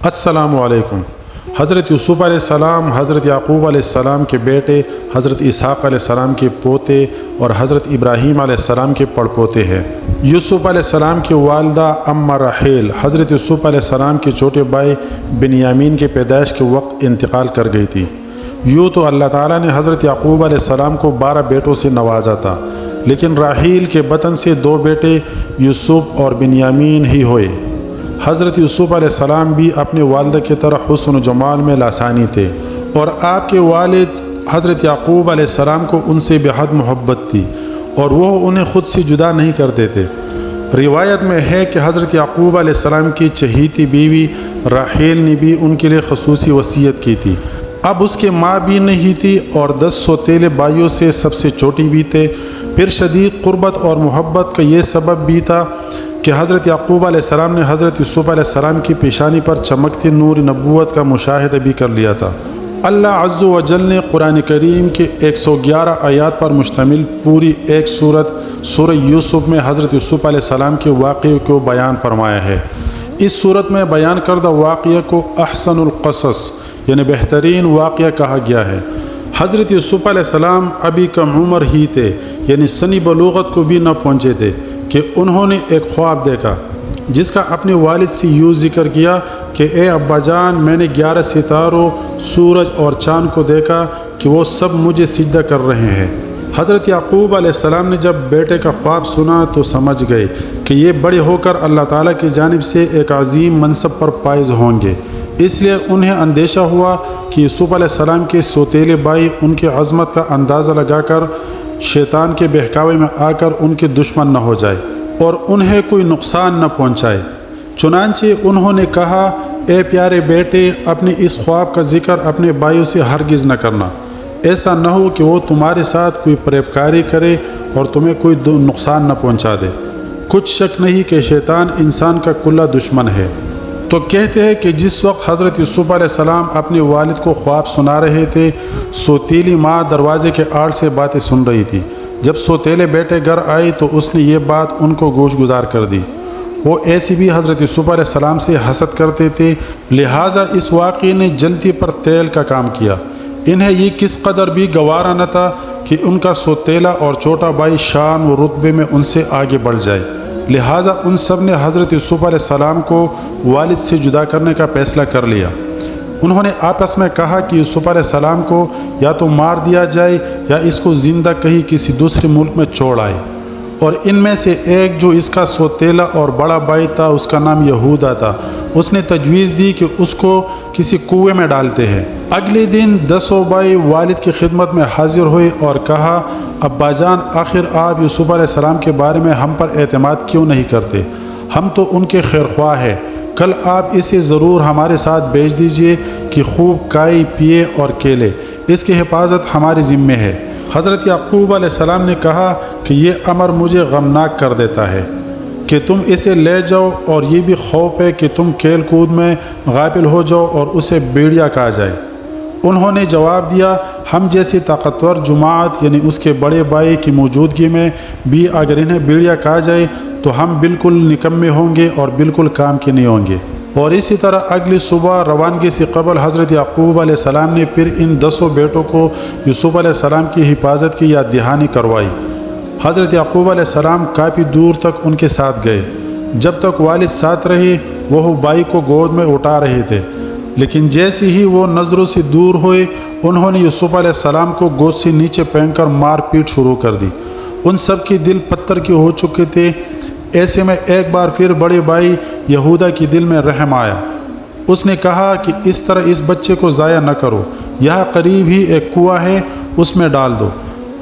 السلام علیکم۔ حضرت یوسف علیہ السلام حضرت یعقوب علیہ السلام کے بیٹے، حضرت اسحاق علیہ السلام کے پوتے اور حضرت ابراہیم علیہ السلام کے پڑپوتے ہیں۔ یوسف علیہ السلام کی والدہ امّہ رحیل حضرت یوسف علیہ السلام کے چھوٹے بھائی بنیامین کے پیدائش کے وقت انتقال کر گئی تھی۔ یوں تو اللہ تعالیٰ نے حضرت یعقوب علیہ السلام کو 12 بیٹوں سے نوازا تھا، لیکن راحیل کے بطن سے 2 بیٹے یوسف اور بنیامین ہی ہوئے۔ حضرت یوسف علیہ السلام بھی اپنے والدہ کی طرح حسن و جمال میں لاسانی تھے، اور آپ کے والد حضرت یعقوب علیہ السلام کو ان سے بے حد محبت تھی، اور وہ انہیں خود سے جدا نہیں کرتے تھے۔ روایت میں ہے کہ حضرت یعقوب علیہ السلام کی چہیتی بیوی راحیل نے بھی ان کے لیے خصوصی وصیت کی تھی۔ اب اس کے ماں بھی نہیں تھی اور 10 سوتیلے بھائیوں سے سب سے چھوٹی بھی تھے۔ پھر شدید قربت اور محبت کا یہ سبب بھی تھا کہ حضرت یعقوب علیہ السلام نے حضرت یوسف علیہ السلام کی پیشانی پر چمکتے نور نبوت کا مشاہدہ بھی کر لیا تھا۔ اللہ عز و جل نے قرآن کریم کے 111 آیات پر مشتمل پوری ایک سورہ یوسف میں حضرت یوسف علیہ السلام کے واقعے کو بیان فرمایا ہے۔ اس صورت میں بیان کردہ واقعہ کو احسن القصص یعنی بہترین واقعہ کہا گیا ہے۔ حضرت یوسف علیہ السلام ابھی کم عمر ہی تھے، یعنی سنی بلوغت کو بھی نہ پہنچے تھے کہ انہوں نے ایک خواب دیکھا جس کا اپنے والد سے یوں ذکر کیا کہ اے ابا جان، میں نے 11 ستاروں، سورج اور چاند کو دیکھا کہ وہ سب مجھے سجدہ کر رہے ہیں۔ حضرت یعقوب علیہ السلام نے جب بیٹے کا خواب سنا تو سمجھ گئے کہ یہ بڑے ہو کر اللہ تعالیٰ کی جانب سے ایک عظیم منصب پر فائز ہوں گے۔ اس لیے انہیں اندیشہ ہوا کہ یوسف علیہ السلام کے سوتیلے بھائی ان کی عظمت کا اندازہ لگا کر شیطان کے بہکاوے میں آ کر ان کے دشمن نہ ہو جائے اور انہیں کوئی نقصان نہ پہنچائے۔ چنانچہ انہوں نے کہا، اے پیارے بیٹے، اپنے اس خواب کا ذکر اپنے بھائیوں سے ہرگز نہ کرنا، ایسا نہ ہو کہ وہ تمہارے ساتھ کوئی فریب کرے اور تمہیں کوئی نقصان نہ پہنچا دے۔ کچھ شک نہیں کہ شیطان انسان کا کلّا دشمن ہے۔ تو کہتے ہیں کہ جس وقت حضرت یوسف علیہ السلام اپنے والد کو خواب سنا رہے تھے، سوتیلی ماں دروازے کے آڑ سے باتیں سن رہی تھی۔ جب سوتیلے بیٹے گھر آئی تو اس نے یہ بات ان کو گوش گزار کر دی۔ وہ ایسی بھی حضرت یوسف علیہ السلام سے حسد کرتے تھے، لہٰذا اس واقعے نے جلتی پر تیل کا کام کیا۔ انہیں یہ کس قدر بھی گوارا نہ تھا کہ ان کا سوتیلا اور چھوٹا بھائی شان و رتبے میں ان سے آگے بڑھ جائے، لہٰذا ان سب نے حضرت یوسف علیہ السلام کو والد سے جدا کرنے کا فیصلہ کر لیا۔ انہوں نے آپس میں کہا کہ یوسف علیہ السلام کو یا تو مار دیا جائے یا اس کو زندہ کہیں کسی دوسرے ملک میں چھوڑ آئے، اور ان میں سے ایک جو اس کا سوتیلا اور بڑا بھائی تھا، اس کا نام یہودا تھا، اس نے تجویز دی کہ اس کو کسی کنویں میں ڈالتے ہیں۔ اگلے دن 10 بھائی والد کی خدمت میں حاضر ہوئے اور کہا، ابا جان، آخر آپ یوسف علیہ السلام کے بارے میں ہم پر اعتماد کیوں نہیں کرتے؟ ہم تو ان کے خیر خواہ ہیں، کل آپ اسے ضرور ہمارے ساتھ بھیج دیجئے کہ خوب کھائے پیے اور کھیلے، اس کی حفاظت ہمارے ذمے ہے۔ حضرت یعقوب علیہ السلام نے کہا کہ یہ امر مجھے غمناک کر دیتا ہے کہ تم اسے لے جاؤ، اور یہ بھی خوف ہے کہ تم کھیل کود میں غافل ہو جاؤ اور اسے بھیڑیا کہا جائے۔ انہوں نے جواب دیا، ہم جیسی طاقتور جماعت یعنی اس کے بڑے بھائی کی موجودگی میں بھی اگر انہیں بھیڑیا کہا جائے تو ہم بالکل نکمے ہوں گے اور بالکل کام کے نہیں ہوں گے۔ اور اسی طرح اگلی صبح روانگی سے قبل حضرت یعقوب علیہ السلام نے پھر ان 10 بیٹوں کو یوسف علیہ السلام کی حفاظت کی یاد دہانی کروائی۔ حضرت یعقوب علیہ السلام کافی دور تک ان کے ساتھ گئے۔ جب تک والد ساتھ رہے وہ بھائی کو گود میں اٹھا رہے تھے، لیکن جیسے ہی وہ نظروں سے دور ہوئے انہوں نے یوسف علیہ السلام کو گود سے نیچے پھینک کر مار پیٹ شروع کر دی۔ ان سب کے دل پتھر کے ہو چکے تھے۔ ایسے میں ایک بار پھر بڑے بھائی یہودا کے دل میں رحم آیا۔ اس نے کہا کہ اس طرح اس بچے کو ضائع نہ کرو، یہاں قریب ہی ایک کنواں ہے، اس میں ڈال دو۔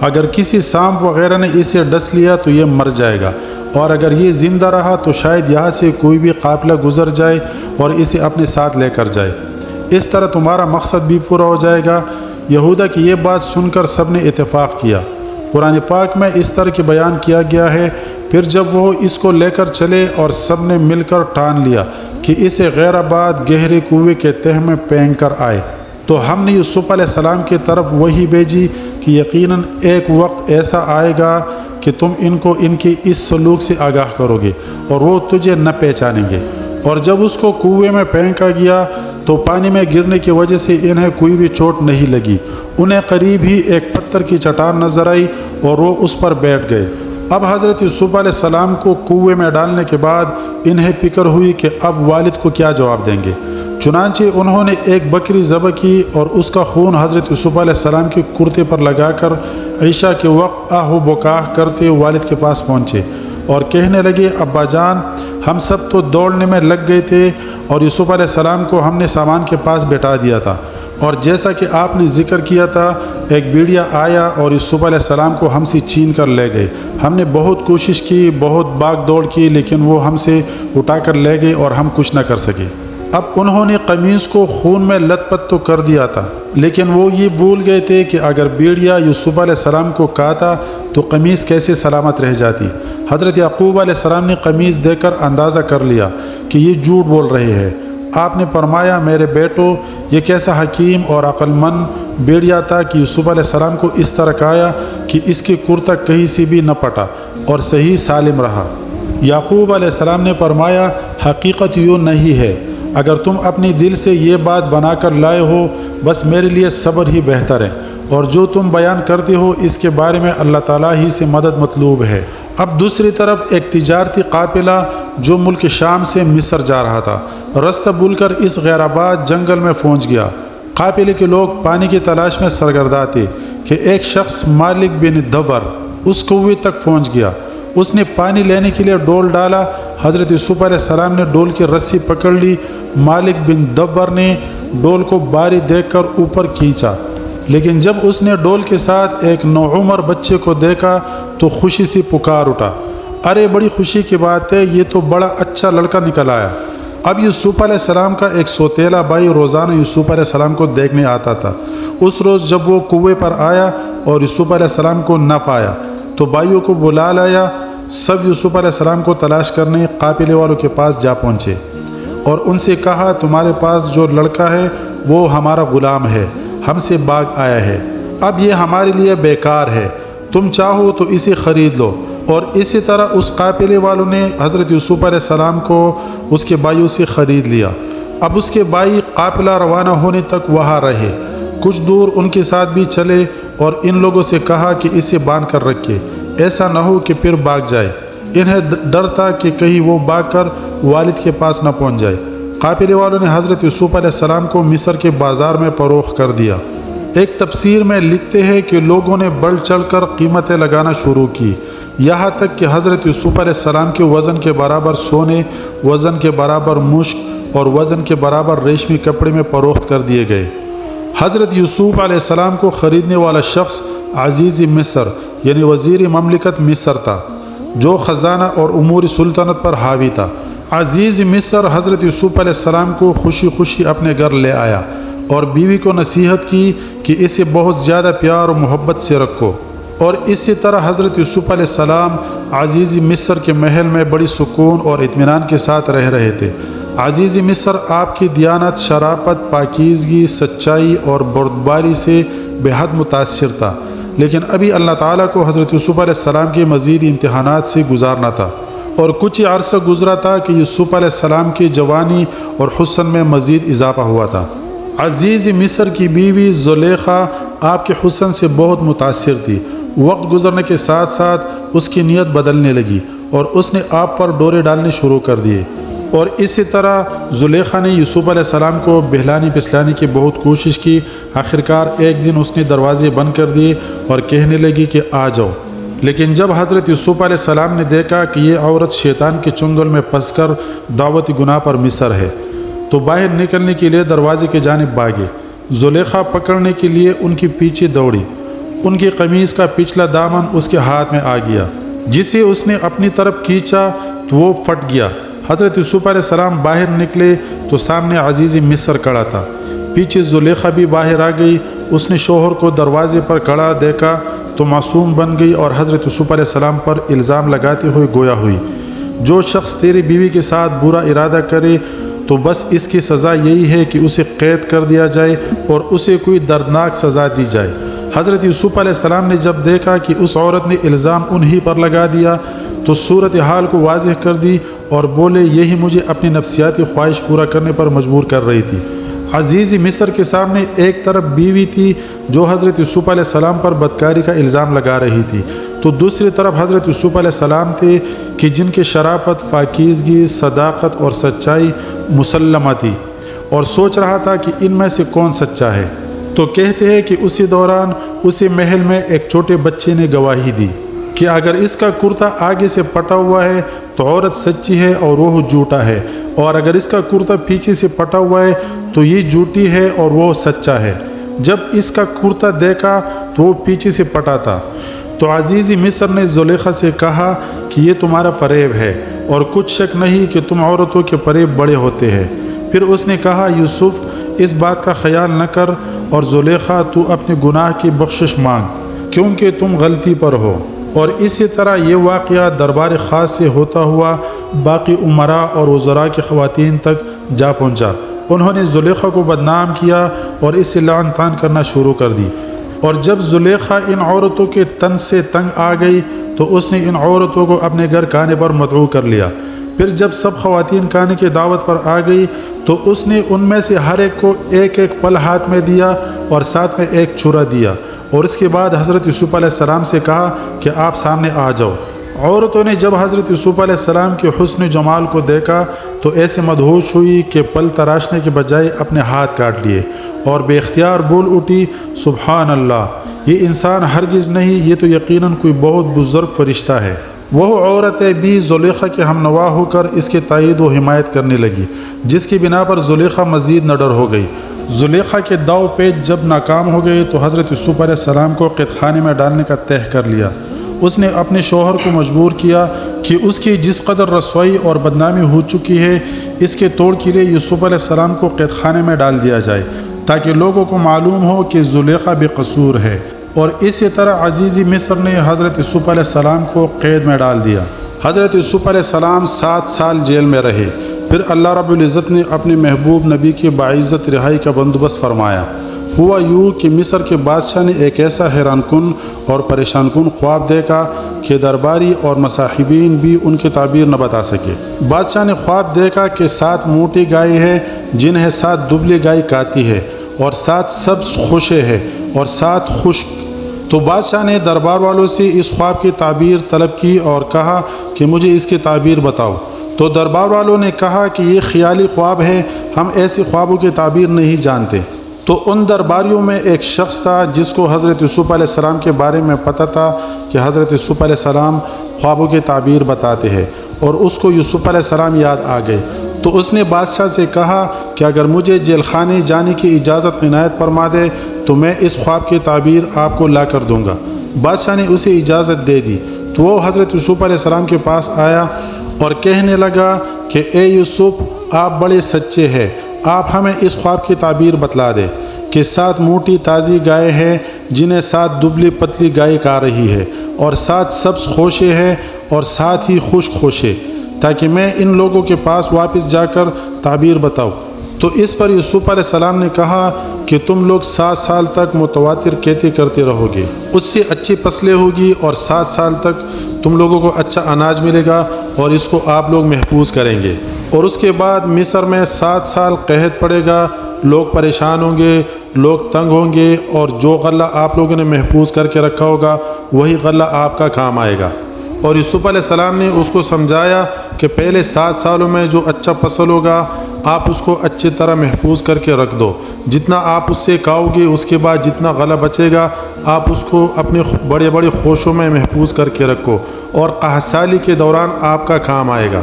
اگر کسی سانپ وغیرہ نے اسے ڈس لیا تو یہ مر جائے گا، اور اگر یہ زندہ رہا تو شاید یہاں سے کوئی بھی قافلہ گزر جائے اور اسے اپنے ساتھ لے کر جائے، اس طرح تمہارا مقصد بھی پورا ہو جائے گا۔ یہودا کی یہ بات سن کر سب نے اتفاق کیا۔ قرآن پاک میں اس طرح کے بیان کیا گیا ہے، پھر جب وہ اس کو لے کر چلے اور سب نے مل کر ٹھان لیا کہ اسے غیر آباد گہرے کنویں کے تہہ میں پھینک کر آئے، تو ہم نے یوسف علیہ السلام کی طرف وہی بھیجی کہ یقیناً ایک وقت ایسا آئے گا کہ تم ان کو ان کے اس سلوک سے آگاہ کرو گے اور وہ تجھے نہ پہچانیں گے، اور جب اس کو کنویں میں پھینکا گیا تو پانی میں گرنے کی وجہ سے انہیں کوئی بھی چوٹ نہیں لگی۔ انہیں قریب ہی ایک پتھر کی چٹان نظر آئی اور وہ اس پر بیٹھ گئے۔ اب حضرت یوسف علیہ السلام کو کنویں میں ڈالنے کے بعد انہیں فکر ہوئی کہ اب والد کو کیا جواب دیں گے۔ چنانچہ انہوں نے ایک بکری ذبح کی اور اس کا خون حضرت یوسف علیہ السلام کے کرتے پر لگا کر عشاء کے وقت آہ و بکاہ کرتے والد کے پاس پہنچے اور کہنے لگے، ابا جان، ہم سب تو دوڑنے میں لگ گئے تھے اور یوسف علیہ السلام کو ہم نے سامان کے پاس بٹھا دیا تھا، اور جیسا کہ آپ نے ذکر کیا تھا ایک بیڑیا آیا اور یوسف علیہ السلام کو ہم سے چھین کر لے گئے۔ ہم نے بہت کوشش کی، بہت بھاگ دوڑ کی، لیکن وہ ہم سے اٹھا کر لے گئے اور ہم کچھ نہ کر سکے۔ اب انہوں نے قمیص کو خون میں لت پت تو کر دیا تھا، لیکن وہ یہ بھول گئے تھے کہ اگر بیڑیا یوسف علیہ السلام کو کاتا تو قمیص کیسے سلامت رہ جاتی۔ حضرت یعقوب علیہ السلام نے قمیص دے کر اندازہ کر لیا کہ یہ جھوٹ بول رہے ہیں۔ آپ نے فرمایا، میرے بیٹو، یہ کیسا حکیم اور عقل مند بیڑیا تھا کہ یوسف علیہ السلام کو اس طرح کھایا کہ اس کے کرتا کہیں سے بھی نہ پٹا اور صحیح سالم رہا۔ یعقوب علیہ السلام نے فرمایا، حقیقت یوں نہیں ہے، اگر تم اپنی دل سے یہ بات بنا کر لائے ہو، بس میرے لیے صبر ہی بہتر ہے، اور جو تم بیان کرتے ہو اس کے بارے میں اللہ تعالیٰ ہی سے مدد مطلوب ہے۔ اب دوسری طرف ایک تجارتی قافلہ جو ملک شام سے مصر جا رہا تھا، رستہ بھول کر اس غیر آباد جنگل میں پہنچ گیا۔ قافلے کے لوگ پانی کی تلاش میں سرگرداں تھے کہ ایک شخص مالک بن دبر اس کنویں تک پہنچ گیا۔ اس نے پانی لینے کے لیے ڈول ڈالا۔ حضرت یوسف علیہ السلام نے ڈول کی رسی پکڑ لی۔ مالک بن دبر نے ڈول کو باری دیکھ کر اوپر کھینچا، لیکن جب اس نے ڈول کے ساتھ ایک نوعمر بچے کو دیکھا تو خوشی سے پکار اٹھا، ارے بڑی خوشی کی بات ہے، یہ تو بڑا اچھا لڑکا نکل آیا۔ اب یوسف علیہ السلام کا ایک سوتیلا بھائی روزانہ یوسف علیہ السلام کو دیکھنے آتا تھا۔ اس روز جب وہ کنویں پر آیا اور یوسف علیہ السلام کو نہ پایا تو بھائیوں کو بلا لایا۔ سب یوسف علیہ السلام کو تلاش کرنے قافلے والوں کے پاس جا پہنچے اور ان سے کہا، تمہارے پاس جو لڑکا ہے وہ ہمارا غلام ہے، ہم سے بھاگ آیا ہے، اب یہ ہمارے لیے بیکار ہے، تم چاہو تو اسے خرید لو۔ اور اسی طرح اس قافلے والوں نے حضرت یوسف علیہ السلام کو اس کے بھائیوں سے خرید لیا۔ اب اس کے بھائی قافلہ روانہ ہونے تک وہاں رہے، کچھ دور ان کے ساتھ بھی چلے اور ان لوگوں سے کہا کہ اسے باندھ کر رکھے، ایسا نہ ہو کہ پھر بھاگ جائے۔ انہیں ڈر تھا کہ کہیں وہ بھاگ کر والد کے پاس نہ پہنچ جائے۔ قافلے والوں نے حضرت یوسف علیہ السلام کو مصر کے بازار میں فروخت کر دیا۔ ایک تفسیر میں لکھتے ہیں کہ لوگوں نے بڑھ چڑھ کر قیمتیں لگانا شروع کی، یہاں تک کہ حضرت یوسف علیہ السلام کے وزن کے برابر سونے، وزن کے برابر مشک اور وزن کے برابر ریشمی کپڑے میں فروخت کر دیے گئے۔ حضرت یوسف علیہ السلام کو خریدنے والا شخص عزیز مصر یعنی وزیر مملکت مصر تھا، جو خزانہ اور امور سلطنت پر حاوی تھا۔ عزیز مصر حضرت یوسف علیہ السلام کو خوشی خوشی اپنے گھر لے آیا اور بیوی کو نصیحت کی کہ اسے بہت زیادہ پیار و محبت سے رکھو، اور اسی طرح حضرت یوسف علیہ السلام عزیز مصر کے محل میں بڑی سکون اور اطمینان کے ساتھ رہ رہے تھے۔ عزیز مصر آپ کی دیانت، شرافت، پاکیزگی، سچائی اور بردباری سے بے حد متاثر تھا، لیکن ابھی اللہ تعالیٰ کو حضرت یوسف علیہ السلام کے مزید امتحانات سے گزارنا تھا، اور کچھ ہی عرصہ گزرا تھا کہ یوسف علیہ السلام کی جوانی اور حسن میں مزید اضافہ ہوا تھا۔ عزیز مصر کی بیوی زلیخا آپ کے حسن سے بہت متاثر تھی۔ وقت گزرنے کے ساتھ ساتھ اس کی نیت بدلنے لگی اور اس نے آپ پر ڈورے ڈالنے شروع کر دیے، اور اسی طرح زلیخا نے یوسف علیہ السلام کو بہلانے پسلانے کی بہت کوشش کی۔ آخرکار ایک دن اس نے دروازے بند کر دیے اور کہنے لگی کہ آ جاؤ، لیکن جب حضرت یوسف علیہ السلام نے دیکھا کہ یہ عورت شیطان کے چنگل میں پھنس کر دعوت گناہ پر مصر ہے تو باہر نکلنے کے لیے دروازے کی جانب بھاگے۔ زلیخا پکڑنے کے لیے ان کے پیچھے دوڑی، ان کی قمیص کا پچھلا دامن اس کے ہاتھ میں آ گیا، جسے اس نے اپنی طرف کھینچا تو وہ پھٹ گیا۔ حضرت یوسف علیہ السلام باہر نکلے تو سامنے عزیز مصر کھڑا تھا، پیچھے زلیخا بھی باہر آ گئی۔ اس نے شوہر کو دروازے پر کھڑا دیکھا تو معصوم بن گئی اور حضرت یوسف علیہ السلام پر الزام لگاتے ہوئے گویا ہوئی، جو شخص تیری بیوی کے ساتھ برا ارادہ کرے تو بس اس کی سزا یہی ہے کہ اسے قید کر دیا جائے اور اسے کوئی دردناک سزا دی جائے۔ حضرت یوسف علیہ السلام نے جب دیکھا کہ اس عورت نے الزام انہی پر لگا دیا تو صورتحال کو واضح کر دی اور بولے یہی مجھے اپنی نفسیاتی خواہش پورا کرنے پر مجبور کر رہی تھی۔ عزیز مصر کے سامنے ایک طرف بیوی تھی جو حضرت یوسف علیہ السلام پر بدکاری کا الزام لگا رہی تھی، تو دوسری طرف حضرت یوسف علیہ السلام تھے کہ جن کے شرافت، پاکیزگی، صداقت اور سچائی مسلمہ تھی، اور سوچ رہا تھا کہ ان میں سے کون سچا ہے۔ تو کہتے ہیں کہ اسی دوران اسی محل میں ایک چھوٹے بچے نے گواہی دی کہ اگر اس کا کرتا آگے سے پٹا ہوا ہے تو عورت سچی ہے اور وہ جھوٹا ہے، اور اگر اس کا کرتا پیچھے سے پٹا ہوا ہے تو یہ جھوٹی ہے اور وہ سچا ہے۔ جب اس کا کرتا دیکھا تو وہ پیچھے سے پٹا تھا، تو عزیز مصر نے زلیخا سے کہا کہ یہ تمہارا فریب ہے، اور کچھ شک نہیں کہ تم عورتوں کے فریب بڑے ہوتے ہیں۔ پھر اس نے کہا یوسف اس بات کا خیال نہ کر، اور زلیخا تو اپنے گناہ کی بخشش مانگ کیونکہ تم غلطی پر ہو۔ اور اسی طرح یہ واقعہ دربار خاص سے ہوتا ہوا باقی امراء اور وزراء کی خواتین تک جا پہنچا۔ انہوں نے زلیخا کو بدنام کیا اور اس سے لعن طعن کرنا شروع کر دی۔ اور جب زلیخا ان عورتوں کے تن سے تنگ آ گئی تو اس نے ان عورتوں کو اپنے گھر کھانے پر مدعو کر لیا۔ پھر جب سب خواتین کھانے کی دعوت پر آ گئی تو اس نے ان میں سے ہر ایک کو ایک ایک پھل ہاتھ میں دیا اور ساتھ میں ایک چھرا دیا، اور اس کے بعد حضرت یوسف علیہ السلام سے کہا کہ آپ سامنے آ جاؤ۔ عورتوں نے جب حضرت یوسف علیہ السلام کے حسن جمال کو دیکھا تو ایسے مدہوش ہوئی کہ پل تراشنے کے بجائے اپنے ہاتھ کاٹ لیے، اور بے اختیار بول اٹھی سبحان اللہ، یہ انسان ہرگز نہیں، یہ تو یقیناً کوئی بہت بزرگ فرشتہ ہے۔ وہ عورتیں بھی زلیخا کے ہم نوا ہو کر اس کے تائید و حمایت کرنے لگی، جس کی بنا پر زلیخا مزید نڈر ہو گئی۔ زلیخا کے داؤ پیچ جب ناکام ہو گئے تو حضرت یوسف علیہ السلام کو قید خانے میں ڈالنے کا طے کر لیا۔ اس نے اپنے شوہر کو مجبور کیا کہ اس کی جس قدر رسوائی اور بدنامی ہو چکی ہے، اس کے توڑ کے لیے یوسف علیہ السلام کو قید خانے میں ڈال دیا جائے تاکہ لوگوں کو معلوم ہو کہ زلیخا بے قصور ہے۔ اور اسی طرح عزیز مصر نے حضرت یوسف علیہ السلام کو قید میں ڈال دیا۔ حضرت یوسف علیہ السلام 7 سال جیل میں رہے۔ پھر اللہ رب العزت نے اپنے محبوب نبی کی باعزت رہائی کا بندوبست فرمایا۔ ہوا یوں کہ مصر کے بادشاہ نے ایک ایسا حیران کن اور پریشان کن خواب دیکھا کہ درباری اور مصاحبین بھی ان کی تعبیر نہ بتا سکے۔ بادشاہ نے خواب دیکھا کہ 7 موٹی گائے ہیں جنہیں 7 دبلی گائے کاتی ہے، اور 7 سبز خوشے ہیں اور 7 خشک۔ تو بادشاہ نے دربار والوں سے اس خواب کی تعبیر طلب کی اور کہا کہ مجھے اس کی تعبیر بتاؤ۔ تو دربار والوں نے کہا کہ یہ خیالی خواب ہے، ہم ایسے خوابوں کی تعبیر نہیں جانتے۔ تو ان درباریوں میں ایک شخص تھا جس کو حضرت یوسف علیہ السلام کے بارے میں پتہ تھا کہ حضرت یوسف علیہ السلام خوابوں کی تعبیر بتاتے ہیں، اور اس کو یوسف علیہ السلام یاد آ گئے۔ تو اس نے بادشاہ سے کہا کہ اگر مجھے جیل خانے جانے کی اجازت عنایت فرما دے تو میں اس خواب کی تعبیر آپ کو لا کر دوں گا۔ بادشاہ نے اسے اجازت دے دی۔ تو وہ حضرت یوسف علیہ السلام کے پاس آیا اور کہنے لگا کہ اے یوسف، آپ بڑے سچے ہیں، آپ ہمیں اس خواب کی تعبیر بتلا دیں کہ 7 موٹی تازی گائے ہیں جنہیں 7 دبلی پتلی گائے کھا رہی ہے، اور 7 سبز خوشے ہیں اور 7 ہی خشک خوشے، تاکہ میں ان لوگوں کے پاس واپس جا کر تعبیر بتاؤں۔ تو اس پر یوسف علیہ السلام نے کہا کہ تم لوگ 7 سال تک متواتر کھیتی کرتے رہو گے، اس سے اچھی فصلیں ہوگی، اور 7 سال تک تم لوگوں کو اچھا اناج ملے گا اور اس کو آپ لوگ محفوظ کریں گے۔ اور اس کے بعد مصر میں 7 سال قحط پڑے گا، لوگ پریشان ہوں گے، لوگ تنگ ہوں گے، اور جو غلہ آپ لوگوں نے محفوظ کر کے رکھا ہوگا وہی غلہ آپ کا کام آئے گا۔ اور یوسف علیہ السلام نے اس کو سمجھایا کہ پہلے 7 سالوں میں جو اچھا فصل ہوگا آپ اس کو اچھی طرح محفوظ کر کے رکھ دو، جتنا آپ اس سے کھاؤ گے اس کے بعد جتنا غلہ بچے گا آپ اس کو اپنے بڑے بڑے خوشوں میں محفوظ کر کے رکھو، اور قحط سالی کے دوران آپ کا کام آئے گا۔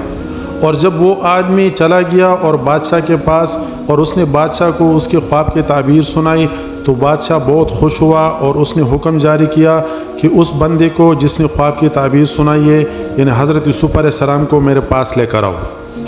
اور جب وہ آدمی چلا گیا اور بادشاہ کے پاس، اور اس نے بادشاہ کو اس کے خواب کی تعبیر سنائی، تو بادشاہ بہت خوش ہوا اور اس نے حکم جاری کیا کہ اس بندے کو جس نے خواب کی تعبیر سنائی ہے، یعنی حضرت یوسف علیہ السلام کو میرے پاس لے کر آؤ۔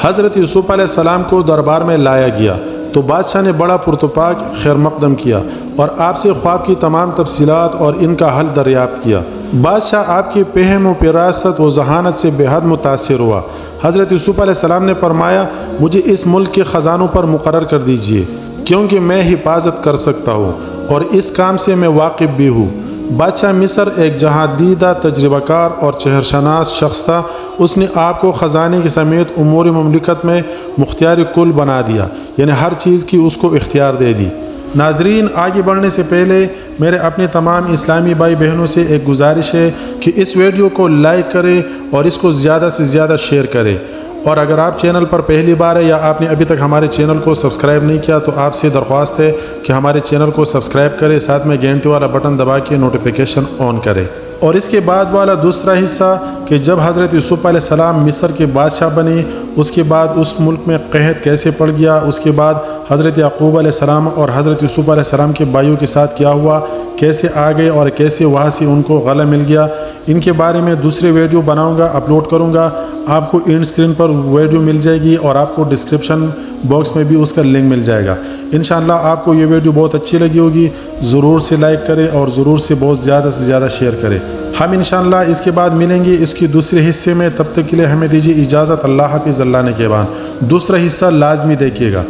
حضرت یوسف علیہ السلام کو دربار میں لایا گیا تو بادشاہ نے بڑا پرتپاک خیر مقدم کیا اور آپ سے خواب کی تمام تفصیلات اور ان کا حل دریافت کیا۔ بادشاہ آپ کی فہم و فراست و ذہانت سے بے حد متاثر ہوا۔ حضرت یوسف علیہ السلام نے فرمایا مجھے اس ملک کے خزانوں پر مقرر کر دیجئے، کیونکہ میں حفاظت کر سکتا ہوں اور اس کام سے میں واقف بھی ہوں۔ بادشاہ مصر ایک جہاں دیدہ تجربہ کار اور چہرشناس شخص تھا۔ اس نے آپ کو خزانے کی سمیت امور مملکت میں مختار کل بنا دیا، یعنی ہر چیز کی اس کو اختیار دے دی۔ ناظرین، آگے بڑھنے سے پہلے میرے اپنے تمام اسلامی بھائی بہنوں سے ایک گزارش ہے کہ اس ویڈیو کو لائک کریں اور اس کو زیادہ سے زیادہ شیئر کریں، اور اگر آپ چینل پر پہلی بار ہے یا آپ نے ابھی تک ہمارے چینل کو سبسکرائب نہیں کیا تو آپ سے درخواست ہے کہ ہمارے چینل کو سبسکرائب کریں، ساتھ میں گھنٹی والا بٹن دبا کے نوٹیفیکیشن آن کریں۔ اور اس کے بعد والا دوسرا حصہ کہ جب حضرت یوسف علیہ السلام مصر کے بادشاہ بنے، اس کے بعد اس ملک میں قحط کیسے پڑ گیا، اس کے بعد حضرت یعقوب علیہ السلام اور حضرت یوسف علیہ السلام کے بھائیوں کے ساتھ کیا ہوا، کیسے آ گئے اور کیسے وہاں سے ان کو غلہ مل گیا، ان کے بارے میں دوسرے ویڈیو بناؤں گا، اپلوڈ کروں گا۔ آپ کو اینڈ اسکرین پر ویڈیو مل جائے گی اور آپ کو ڈسکرپشن باکس میں بھی اس کا لنک مل جائے گا۔ انشاءاللہ آپ کو یہ ویڈیو بہت اچھی لگی ہوگی، ضرور سے لائک کریں اور ضرور سے بہت زیادہ سے زیادہ شیئر کریں۔ ہم انشاءاللہ اس کے بعد ملیں گے اس کی دوسرے حصے میں، تب تک کے لیے ہمیں دیجیے اجازت۔ اللہ حافظ، اللہ نے کے بعد دوسرا حصہ لازمی دیکھیے گا۔